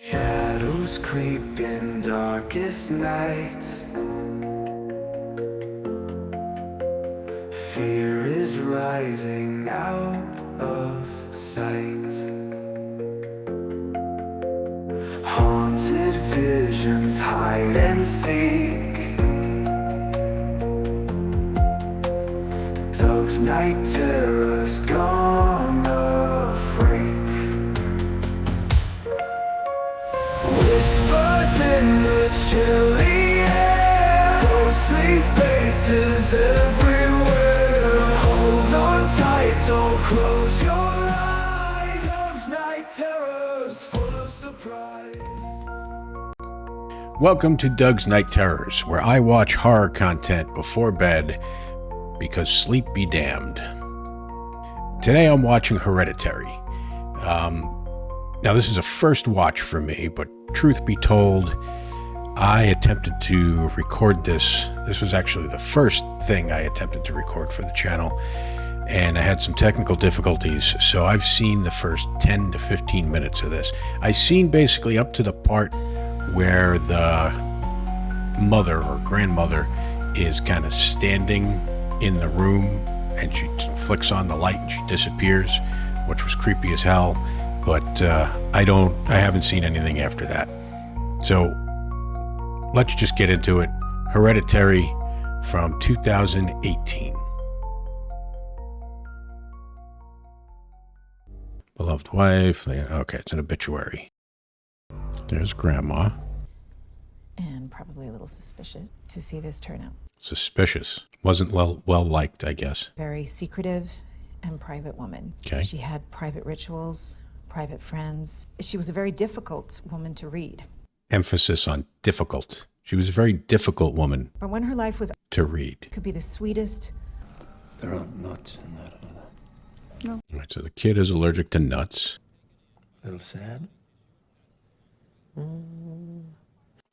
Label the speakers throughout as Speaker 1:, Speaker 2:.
Speaker 1: Shadows creep in darkest nights. Fear is rising out of sight. Haunted visions hide and seek. Doug's night terror's gonna freak. Whispers in the chilly air, ghostly faces everywhere. Hold on tight, don't close your eyes. Doug's night terrors full of surprise.
Speaker 2: Welcome to Doug's Night Terrors, where I watch horror content before bed because sleep be damned. Today I'm watching Hereditary. Now this is a first watch for me, but truth be told, I attempted to record this. This was actually the first thing I attempted to record for the channel, and I had some technical difficulties, so I've seen the first 10 to 15 minutes of this. I've seen basically up to the part where the mother or grandmother is kind of standing in the room and she flicks on the light and she disappears, which was creepy as hell. But I haven't seen anything after that. So let's just get into it. Hereditary from 2018. Beloved wife. Okay, it's an obituary. There's grandma.
Speaker 3: And probably a little suspicious to see this turn out.
Speaker 2: Suspicious. Wasn't well liked, I guess.
Speaker 3: Very secretive and private woman.
Speaker 2: Okay.
Speaker 3: She had private rituals, private friends. She was a very difficult woman to read.
Speaker 2: Emphasis on difficult. She was a very difficult woman
Speaker 3: But when her life was
Speaker 2: to read.
Speaker 3: could be the sweetest.
Speaker 4: There aren't nuts in that either.
Speaker 3: No.
Speaker 2: All right, so the kid is allergic to nuts.
Speaker 4: A little sad?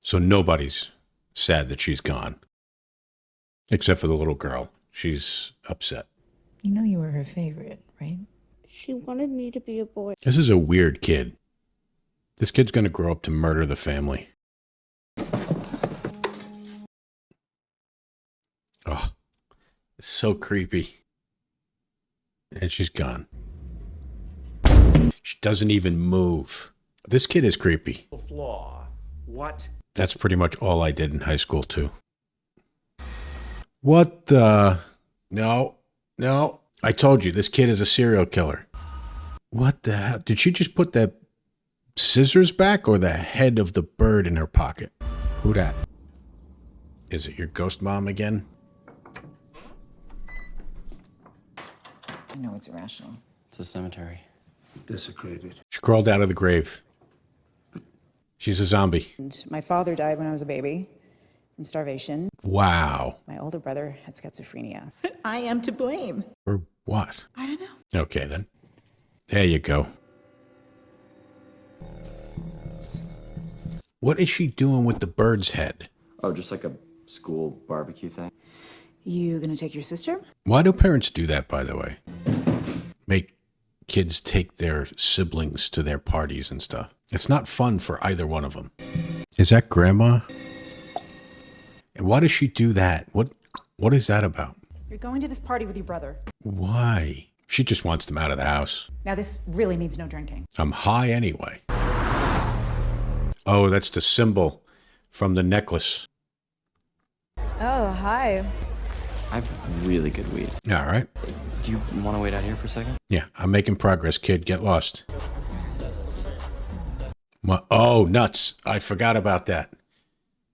Speaker 2: So nobody's sad that she's gone. Except for the little girl. She's upset.
Speaker 3: You know you were her favorite, right?
Speaker 5: She wanted me to be a boy.
Speaker 2: This is a weird kid. This kid's going to grow up to murder the family. Oh, it's so creepy. And she's gone. She doesn't even move. This kid is creepy.
Speaker 6: Flaw. What?
Speaker 2: That's pretty much all I did in high school, too. What the? No. I told you, this kid is a serial killer. What the hell? Did she just put that scissors back or the head of the bird in her pocket? Who dat? Is it your ghost mom again?
Speaker 3: I know it's irrational.
Speaker 4: It's a cemetery.
Speaker 6: Desecrated.
Speaker 2: She crawled out of the grave. She's a zombie.
Speaker 7: And my father died when I was a baby from starvation.
Speaker 2: Wow.
Speaker 7: My older brother had schizophrenia.
Speaker 3: I am to blame.
Speaker 2: For what?
Speaker 3: I don't know.
Speaker 2: Okay, then. There you go. What is she doing with the bird's head?
Speaker 4: Oh, just like a school barbecue thing?
Speaker 7: You gonna take your sister?
Speaker 2: Why do parents do that, by the way? Make kids take their siblings to their parties and stuff. It's not fun for either one of them. Is that grandma? And why does she do that? What is that about?
Speaker 7: You're going to this party with your brother.
Speaker 2: Why? She just wants them out of the house.
Speaker 7: Now this really means no drinking.
Speaker 2: I'm high anyway. Oh, that's the symbol from the necklace.
Speaker 5: Oh, hi.
Speaker 4: I have really good weed.
Speaker 2: All right.
Speaker 4: Do you want to wait out here for a second?
Speaker 2: Yeah, I'm making progress, kid. Get lost. Oh, nuts. I forgot about that.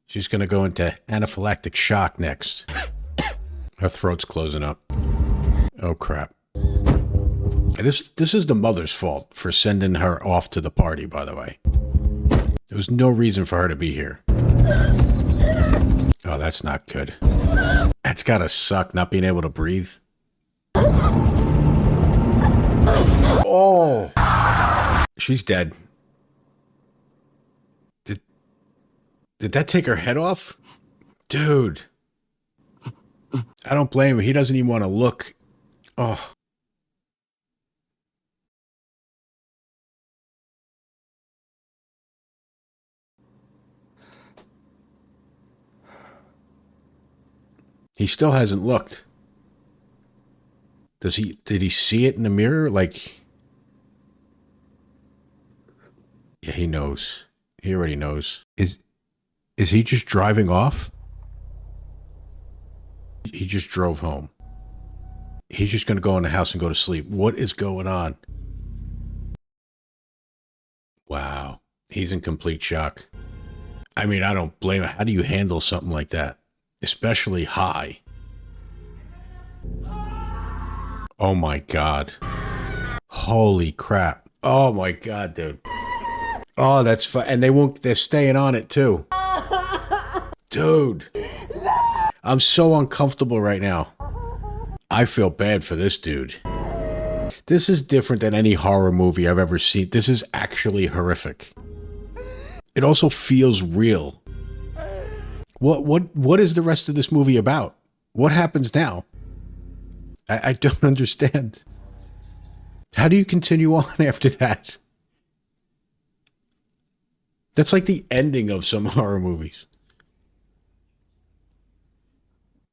Speaker 2: She's going to go into anaphylactic shock next. Her throat's closing up. Oh, crap. This is the mother's fault for sending her off to the party, by the way. There was no reason for her to be here. Oh, that's not good. That's gotta suck, not being able to breathe. Oh! She's dead. Did that take her head off? Dude. I don't blame him. He doesn't even want to look. Oh. He still hasn't looked. Did he see it in the mirror? Like, yeah, he knows. He already knows. Is he just driving off? He just drove home. He's just going to go in the house and go to sleep. What is going on? Wow. He's in complete shock. I mean, I don't blame him. How do you handle something like that? Especially high. Oh my God. Holy crap. Oh my God, dude. Oh, that's fun. And they're staying on it too. Dude. I'm so uncomfortable right now. I feel bad for this dude. This is different than any horror movie I've ever seen. This is actually horrific. It also feels real. What is the rest of this movie about? What happens now? I don't understand. How do you continue on after that? That's like the ending of some horror movies.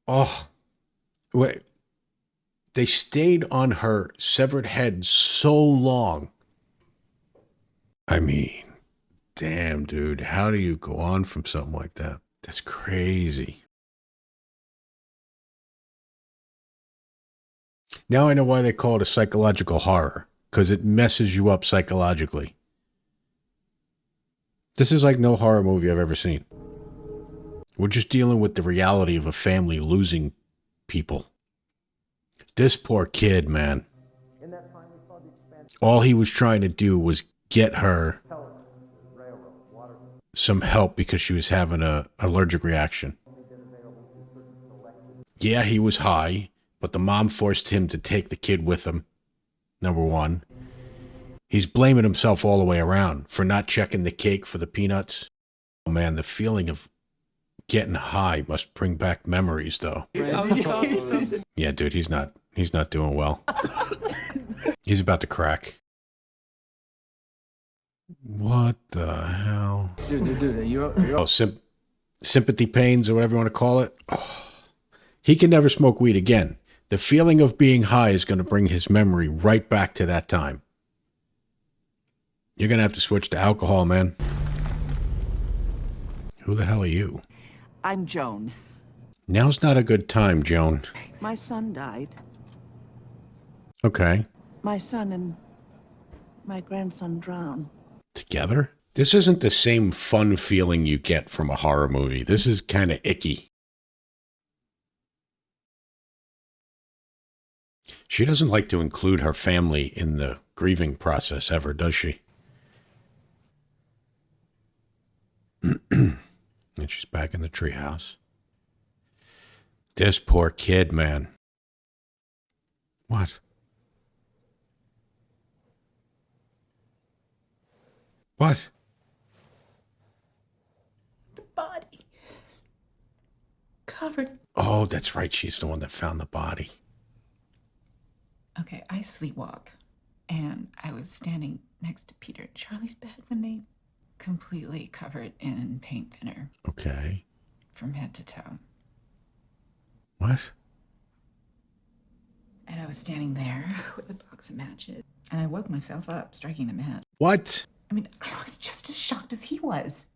Speaker 2: Oh, wait. They stayed on her severed head so long. I mean, damn, dude. How do you go on from something like that? That's crazy. Now I know why they call it a psychological horror. Because it messes you up psychologically. This is like no horror movie I've ever seen. We're just dealing with the reality of a family losing people. This poor kid, man. All he was trying to do was get her some help because she was having an allergic reaction. Yeah, he was high, but the mom forced him to take the kid with him, number one. He's blaming himself all the way around for not checking the cake for the peanuts. Oh man, the feeling of getting high must bring back memories, though. Yeah, dude, he's not doing well. He's about to crack. What the hell?
Speaker 8: Dude, you're
Speaker 2: Oh, sympathy pains or whatever you want to call it. Oh, he can never smoke weed again. The feeling of being high is going to bring his memory right back to that time. You're going to have to switch to alcohol, man. Who the hell are you?
Speaker 9: I'm Joan.
Speaker 2: Now's not a good time, Joan.
Speaker 9: My son died.
Speaker 2: Okay.
Speaker 9: My son and my grandson drowned.
Speaker 2: Together? This isn't the same fun feeling you get from a horror movie. This is kind of icky. She doesn't like to include her family in the grieving process ever, does she? And she's back in the treehouse. This poor kid, man. What? What?
Speaker 10: The body. Covered.
Speaker 2: Oh, that's right. She's the one that found the body.
Speaker 10: Okay, I sleepwalk. And I was standing next to Peter and Charlie's bed when they completely covered in paint thinner.
Speaker 2: Okay.
Speaker 10: From head to toe.
Speaker 2: What?
Speaker 10: And I was standing there with a box of matches. And I woke myself up striking the match.
Speaker 2: What?
Speaker 10: I mean, I was just as shocked as he was.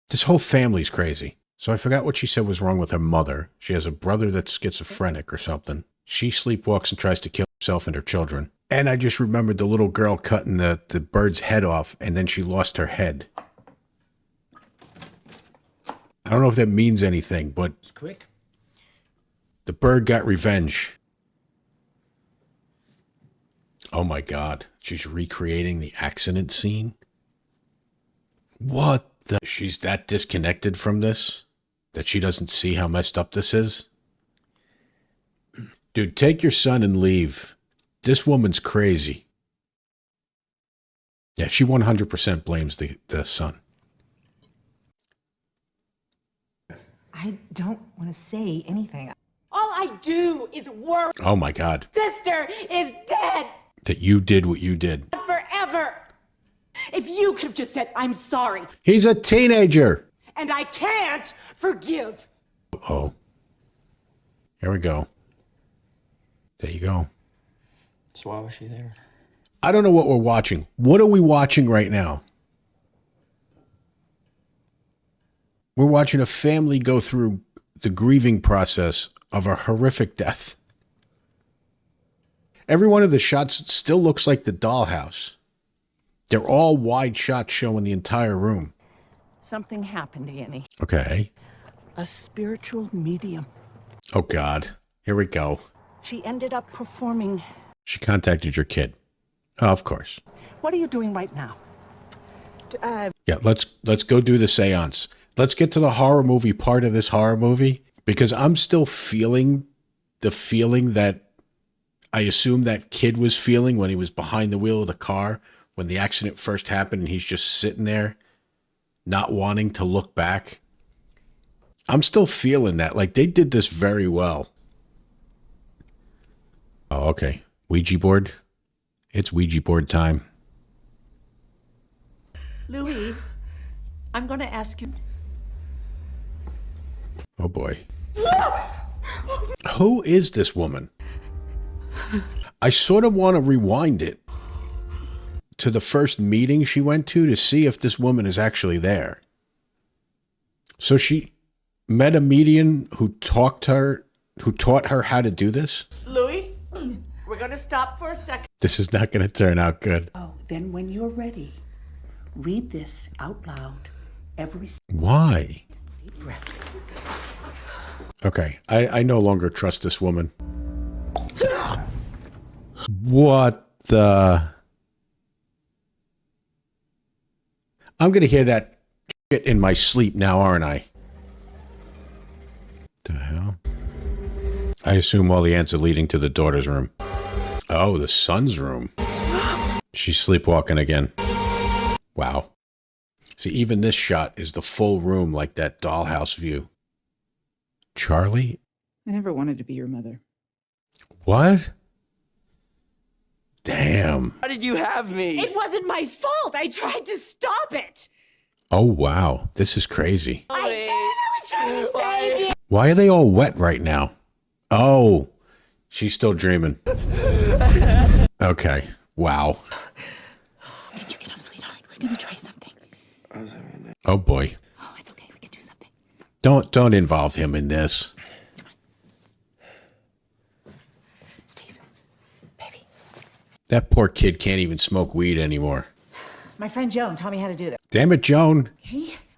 Speaker 2: This whole family's crazy. So I forgot what she said was wrong with her mother. She has a brother that's schizophrenic or something. She sleepwalks and tries to kill herself and her children. And I just remembered the little girl cutting the bird's head off, and then she lost her head. I don't know if that means anything, but
Speaker 8: it's quick.
Speaker 2: The bird got revenge. Oh my God. She's recreating the accident scene? What the? She's that disconnected from this that she doesn't see how messed up this is? Dude, take your son and leave. This woman's crazy. Yeah, she 100% blames the son.
Speaker 3: I don't want to say anything.
Speaker 11: All I do is work.
Speaker 2: Oh my God.
Speaker 11: Sister is dead.
Speaker 2: That you did what you did.
Speaker 11: Forever. If you could have just said, I'm sorry.
Speaker 2: He's a teenager.
Speaker 11: And I can't forgive.
Speaker 2: Oh. Here we go. There you go.
Speaker 4: So why was she there?
Speaker 2: I don't know what we're watching. What are we watching right now? We're watching a family go through the grieving process of a horrific death. Every one of the shots still looks like the dollhouse. They're all wide shots showing the entire room.
Speaker 9: Something happened, Annie.
Speaker 2: Okay.
Speaker 9: A spiritual medium.
Speaker 2: Oh, God. Here we go.
Speaker 9: She ended up performing.
Speaker 2: She contacted your kid. Oh, of course.
Speaker 9: What are you doing right now?
Speaker 2: Yeah, let's go do the seance. Let's get to the horror movie part of this horror movie, because I'm still feeling the feeling that I assume that kid was feeling when he was behind the wheel of the car when the accident first happened and he's just sitting there not wanting to look back. I'm still feeling that. Like, they did this very well. Oh, okay. Ouija board. It's Ouija board time.
Speaker 9: Louis, I'm going to ask you.
Speaker 2: Oh, boy. Who is this woman? I sort of want to rewind it to the first meeting she went to see if this woman is actually there. So she met a medium who taught her how to do this?
Speaker 11: Louis, we're gonna stop for a second.
Speaker 2: This is not going to turn out good.
Speaker 9: Oh, then when you're ready, read this out loud every
Speaker 2: Why?
Speaker 9: deep breath.
Speaker 2: Okay, I no longer trust this woman. What the? I'm going to hear that shit in my sleep now, aren't I? The hell? I assume all the ants are leading to the daughter's room. Oh, the son's room. She's sleepwalking again. Wow. See, even this shot is the full room like that dollhouse view. Charlie?
Speaker 7: I never wanted to be your mother.
Speaker 2: What? Damn.
Speaker 4: How did you have me?
Speaker 11: It wasn't my fault. I tried to stop it.
Speaker 2: Oh, wow. This is crazy.
Speaker 11: I did. I was trying to save you.
Speaker 2: Why are they all wet right now? Oh, she's still dreaming. Okay. Wow.
Speaker 10: Can you get up, sweetheart? We're gonna try something.
Speaker 2: Oh, boy.
Speaker 10: Oh, it's okay. We can do something.
Speaker 2: Don't involve him in this.
Speaker 10: Steve, baby.
Speaker 2: That poor kid can't even smoke weed anymore.
Speaker 3: My friend Joan taught me how to do that.
Speaker 2: Damn it, Joan.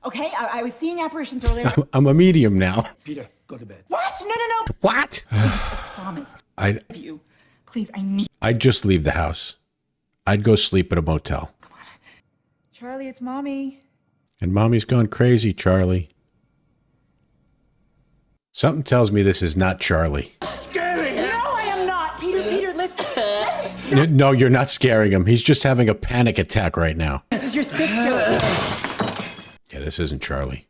Speaker 3: Okay, I was seeing apparitions earlier.
Speaker 2: I'm a medium now.
Speaker 6: Peter, go to bed.
Speaker 3: What? No.
Speaker 2: What?
Speaker 3: Promise.
Speaker 10: You. Please, I need.
Speaker 2: I'd just leave the house. I'd go sleep at a motel.
Speaker 3: Charlie, it's Mommy.
Speaker 2: And Mommy's gone crazy, Charlie. Something tells me this is not Charlie.
Speaker 11: No, I am not. Peter, listen.
Speaker 2: No, you're not scaring him. He's just having a panic attack right now.
Speaker 11: This is your sister.
Speaker 2: Yeah, this isn't Charlie.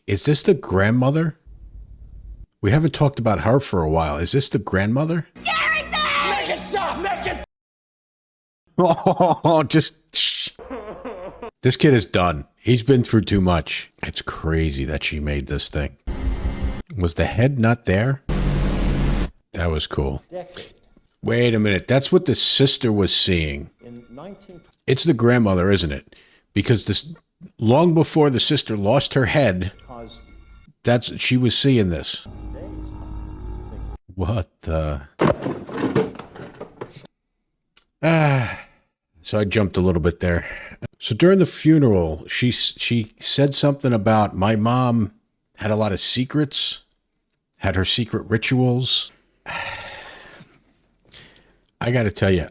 Speaker 2: Is this the grandmother? We haven't talked about her for a while. Is this the grandmother?
Speaker 11: Make it stop. Make it.
Speaker 2: Oh, just shh. This kid is done. He's been through too much. It's crazy that she made this thing. Was the head not there? That was cool. Wait a minute. That's what the sister was seeing. It's the grandmother, isn't it? Because this long before the sister lost her head, she was seeing this. What the? So I jumped a little bit there. So during the funeral, she said something about my mom had a lot of secrets, had her secret rituals. I got to tell you,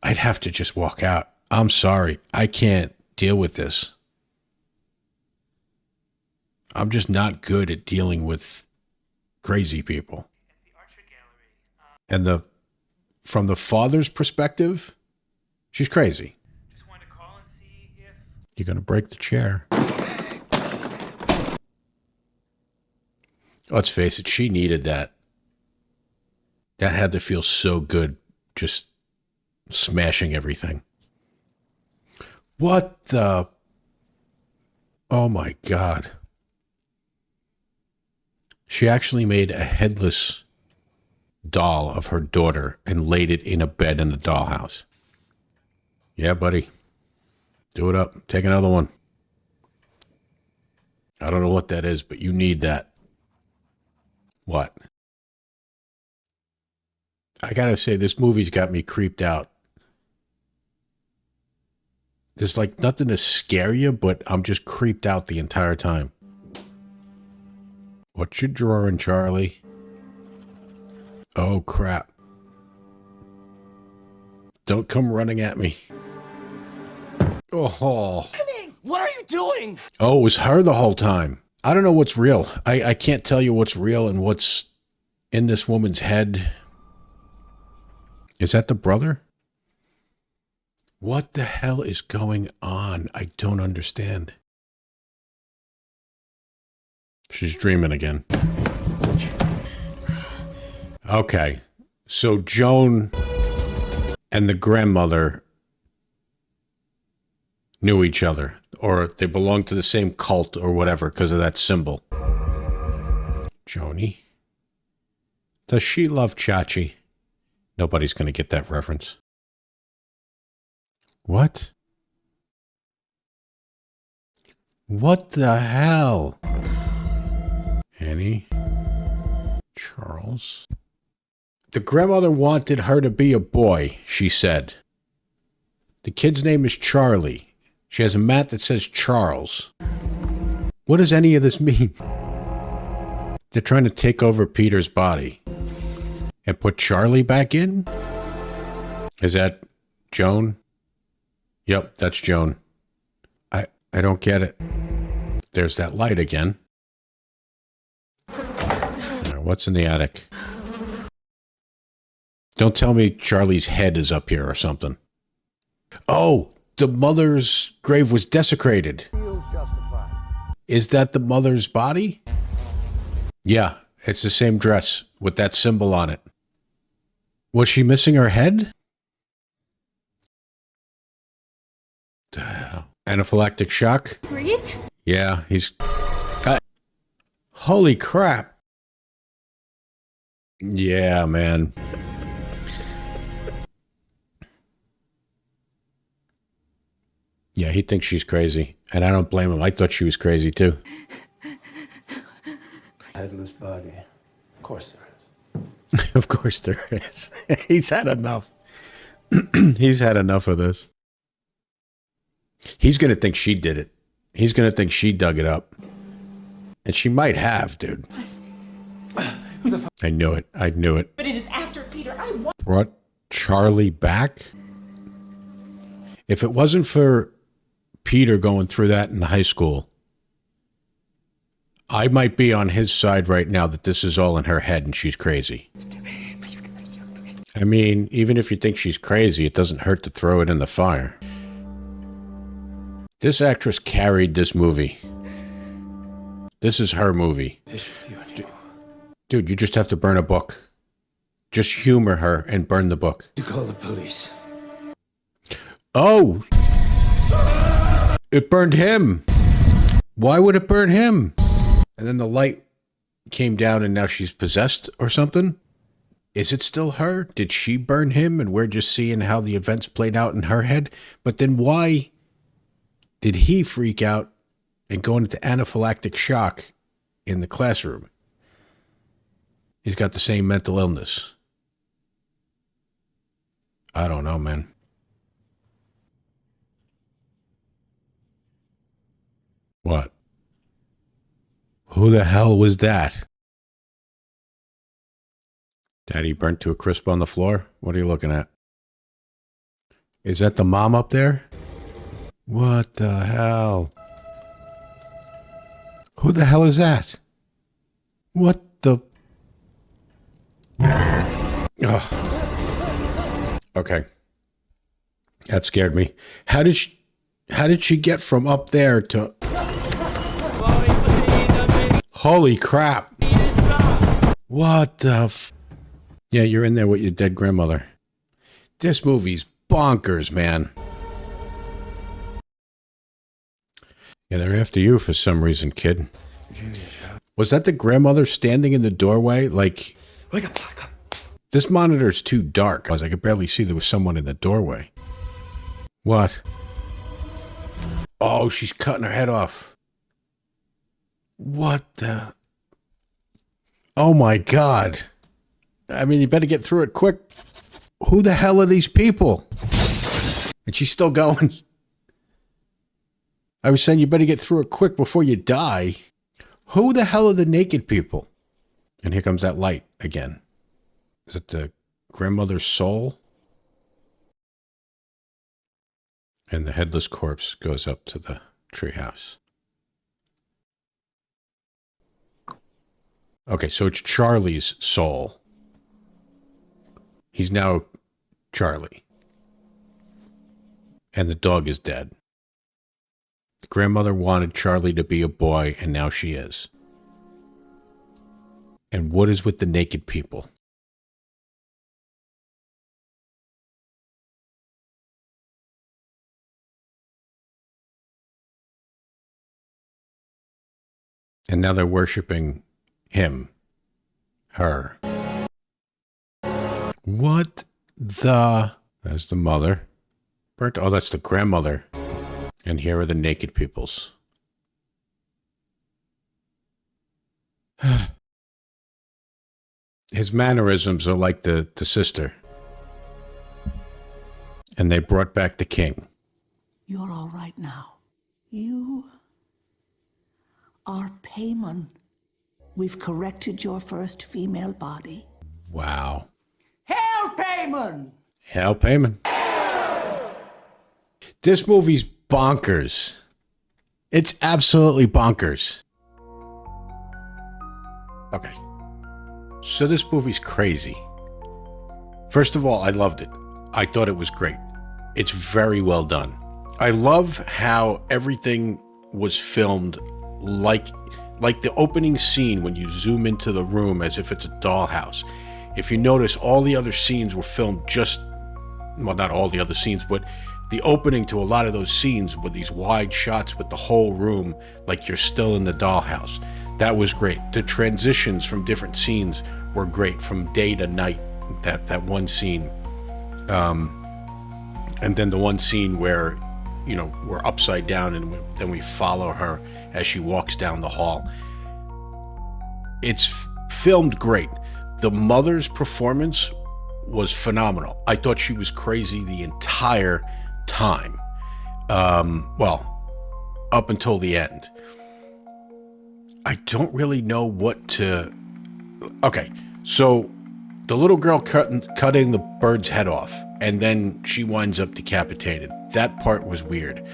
Speaker 2: I'd have to just walk out. I'm sorry. I can't deal with this. I'm just not good at dealing with crazy people. And from the father's perspective, she's crazy.
Speaker 1: Just wanted to call and see if...
Speaker 2: You're going to break the chair. Let's face it, she needed that. That had to feel so good, just smashing everything. What the... Oh my God. She actually made a headless doll of her daughter and laid it in a bed in the dollhouse. Yeah, buddy. Do it up. Take another one. I don't know what that is, but you need that. What? I gotta say, this movie's got me creeped out. There's like nothing to scare you, but I'm just creeped out the entire time. What you drawing, Charlie? Oh, crap. Don't come running at me. Oh.
Speaker 4: What are you doing?
Speaker 2: Oh, it was her the whole time. I don't know what's real. I can't tell you what's real and what's in this woman's head. Is that the brother? What the hell is going on? I don't understand. She's dreaming again. Okay. So Joan and the grandmother knew each other, or they belonged to the same cult or whatever because of that symbol. Joni. Does she love Chachi? Nobody's going to get that reference. What? What the hell? Annie. Charles. The grandmother wanted her to be a boy, she said. The kid's name is Charlie. She has a mat that says Charles. What does any of this mean? They're trying to take over Peter's body. And put Charlie back in? Is that Joan? Yep, that's Joan. I don't get it. There's that light again. What's in the attic? Don't tell me Charlie's head is up here or something. Oh, the mother's grave was desecrated. Is that the mother's body? Yeah, it's the same dress with that symbol on it. Was she missing her head? The hell? Anaphylactic shock?
Speaker 5: Breathe?
Speaker 2: Yeah, he's... Holy crap. Yeah, man. Yeah, he thinks she's crazy. And I don't blame him. I thought she was crazy, too.
Speaker 6: Headless body. Of course there is.
Speaker 2: Of course there is. He's had enough. He's had enough of this. He's going to think she did it. He's going to think she dug it up. And she might have, dude. I knew it. I knew it.
Speaker 11: But it is after Peter. I want.
Speaker 2: Brought Charlie back? If it wasn't for Peter going through that in high school, I might be on his side right now that this is all in her head and she's crazy. I mean, even if you think she's crazy, it doesn't hurt to throw it in the fire. This actress carried this movie. This is her movie. Dude, you just have to burn a book. Just humor her and burn the book.
Speaker 6: You call the police.
Speaker 2: Oh! It burned him. Why would it burn him? And then the light came down and now she's possessed or something? Is it still her? Did she burn him and we're just seeing how the events played out in her head? But then why did he freak out and go into anaphylactic shock in the classroom? He's got the same mental illness. I don't know, man. What? Who the hell was that? Daddy burnt to a crisp on the floor? What are you looking at? Is that the mom up there? What the hell? Who the hell is that? What the... Oh. Okay. That scared me. How did she get from up there to... Holy crap. What the Yeah, you're in there with your dead grandmother. This movie's bonkers, man. Yeah, they're after you for some reason, kid. Was that the grandmother standing in the doorway? Like,
Speaker 6: Wake up, wake up.
Speaker 2: this monitor's too dark. I could barely see there was someone in the doorway. What? Oh, she's cutting her head off. What the? Oh my God. I mean, you better get through it quick. Who the hell are these people? And she's still going. I was saying you better get through it quick before you die. Who the hell are the naked people? And here comes that light again. Is it the grandmother's soul? And the headless corpse goes up to the treehouse. Okay, so it's Charlie's soul. He's now Charlie. And the dog is dead. The grandmother wanted Charlie to be a boy, and now she is. And what is with the naked people? And now they're worshiping him, her. What the? That's the mother. Burnt. Oh, that's the grandmother. And here are the naked peoples. His mannerisms are like the sister. And they brought back the king.
Speaker 9: You're all right now. You are Payman. We've corrected your first female body.
Speaker 2: Wow.
Speaker 9: Hail, Payman!
Speaker 2: Hell payment. This movie's bonkers. It's absolutely bonkers. Okay. So this movie's crazy. First of all, I loved it. I thought it was great. It's very well done. I love how everything was filmed like the opening scene when you zoom into the room as if it's a dollhouse. If you notice, all the other scenes were filmed well, not all the other scenes, but the opening to a lot of those scenes were these wide shots with the whole room like you're still in the dollhouse. That was great. The transitions from different scenes were great, from day to night, that one scene. And then the one scene where, you know, we're upside down and then we follow her as she walks down the hall. It's filmed great. The mother's performance was phenomenal. I thought she was crazy the entire time. Well, up until the end. I don't really know what to... Okay, so the little girl cutting the bird's head off, and then she winds up decapitated. That part was weird.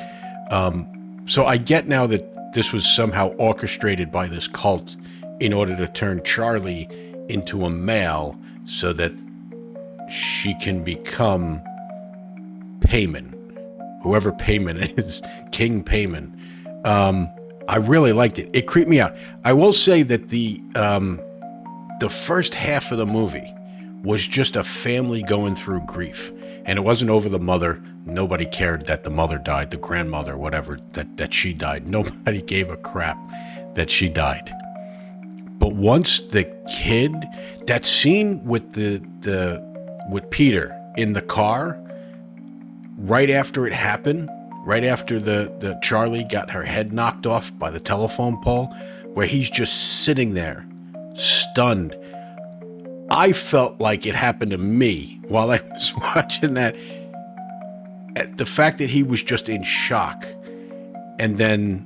Speaker 2: So I get now that this was somehow orchestrated by this cult in order to turn Charlie into a male so that she can become Payman. Whoever Payman is, King Payman. I really liked it. It creeped me out. I will say that the first half of the movie was just a family going through grief. And it wasn't over the mother. Nobody cared that the mother died, the grandmother, whatever, that she died. Nobody gave a crap that she died. But once the kid, that scene with with Peter in the car, right after it happened, right after the Charlie got her head knocked off by the telephone pole, where he's just sitting there, stunned. I felt like it happened to me while I was watching that. The fact that he was just in shock, and then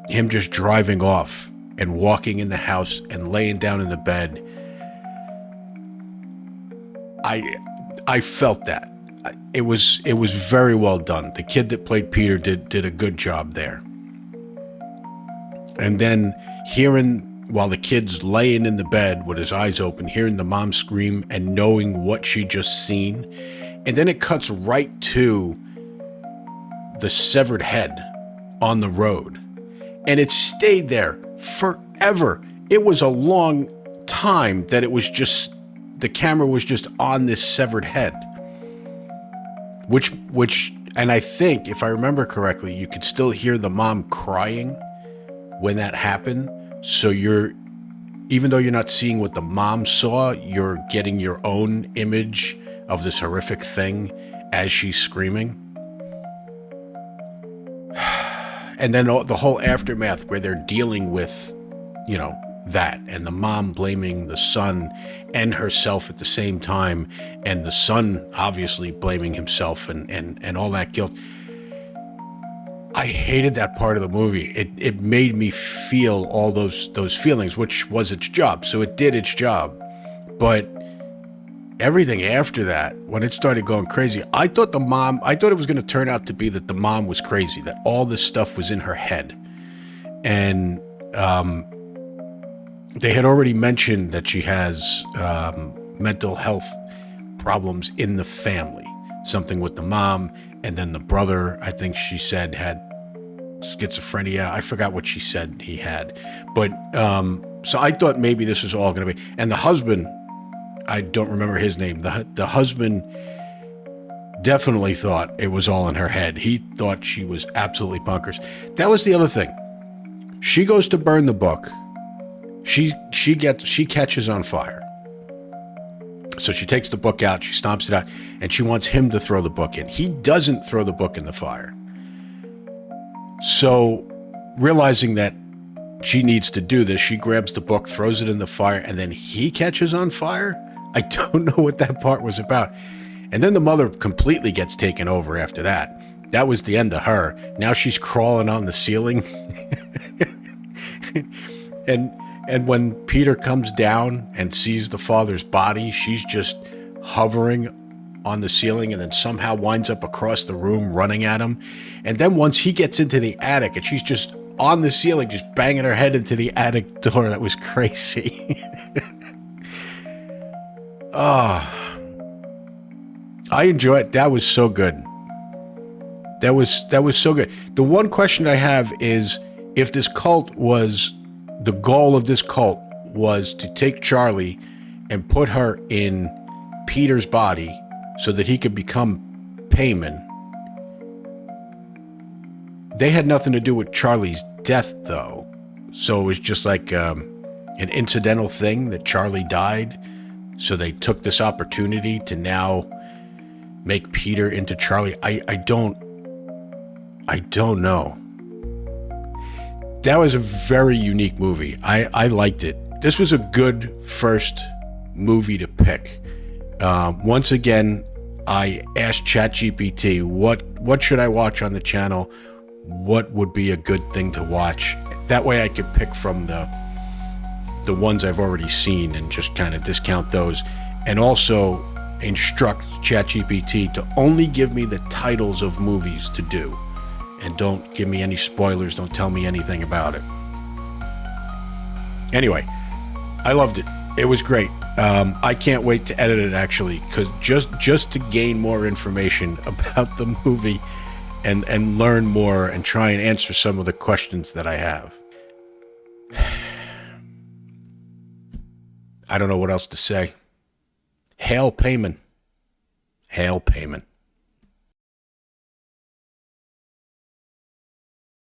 Speaker 2: him just driving off and walking in the house and laying down in the bed. I felt that. It was very well done. The kid that played Peter did a good job there. And then while the kid's laying in the bed with his eyes open, hearing the mom scream and knowing what she just seen. And then it cuts right to the severed head on the road. And it stayed there forever. It was a long time that it was just, the camera was just on this severed head. Which, and I think, if I remember correctly, you could still hear the mom crying when that happened. So even though you're not seeing what the mom saw, you're getting your own image of this horrific thing as she's screaming. And then the whole aftermath where they're dealing with, that, and the mom blaming the son and herself at the same time, and the son obviously blaming himself and all that guilt. I hated that part of the movie. It made me feel all those feelings, which was its job. So it did its job. But everything after that, when it started going crazy, I thought it was going to turn out to be that the mom was crazy, that all this stuff was in her head. And they had already mentioned that she has mental health problems in the family, something with the mom, and then the brother, I think she said, had schizophrenia. I forgot what she said he had. But so I thought maybe this was all going to be. And the husband, I don't remember his name. The husband definitely thought it was all in her head. He thought she was absolutely bonkers. That was the other thing. She goes to burn the book. She catches on fire. So she takes the book out, she stomps it out, and she wants him to throw the book in. He doesn't throw the book in the fire. So, realizing that she needs to do this, she grabs the book, throws it in the fire, and then he catches on fire? I don't know what that part was about. And then the mother completely gets taken over after that. That was the end of her. Now she's crawling on the ceiling. And when Peter comes down and sees the father's body, she's just hovering on the ceiling and then somehow winds up across the room running at him. And then once he gets into the attic and she's just on the ceiling, just banging her head into the attic door. That was crazy. I enjoy it. That was so good. That was so good. The one question I have is, if this cult was, the goal of this cult was to take Charlie and put her in Peter's body so that he could become Payman. They had nothing to do with Charlie's death, though. So it was just like an incidental thing that Charlie died. So they took this opportunity to now make Peter into Charlie. I don't know. That was a very unique movie. I liked it. This was a good first movie to pick. Once again, I asked ChatGPT, what should I watch on the channel? What would be a good thing to watch? That way I could pick from the ones I've already seen and just kind of discount those. And also instruct ChatGPT to only give me the titles of movies to do. And don't give me any spoilers. Don't tell me anything about it. Anyway, I loved it. It was great. I can't wait to edit it, actually, because just to gain more information about the movie and learn more and try and answer some of the questions that I have. I don't know what else to say. Hail Payman. Hail Payman.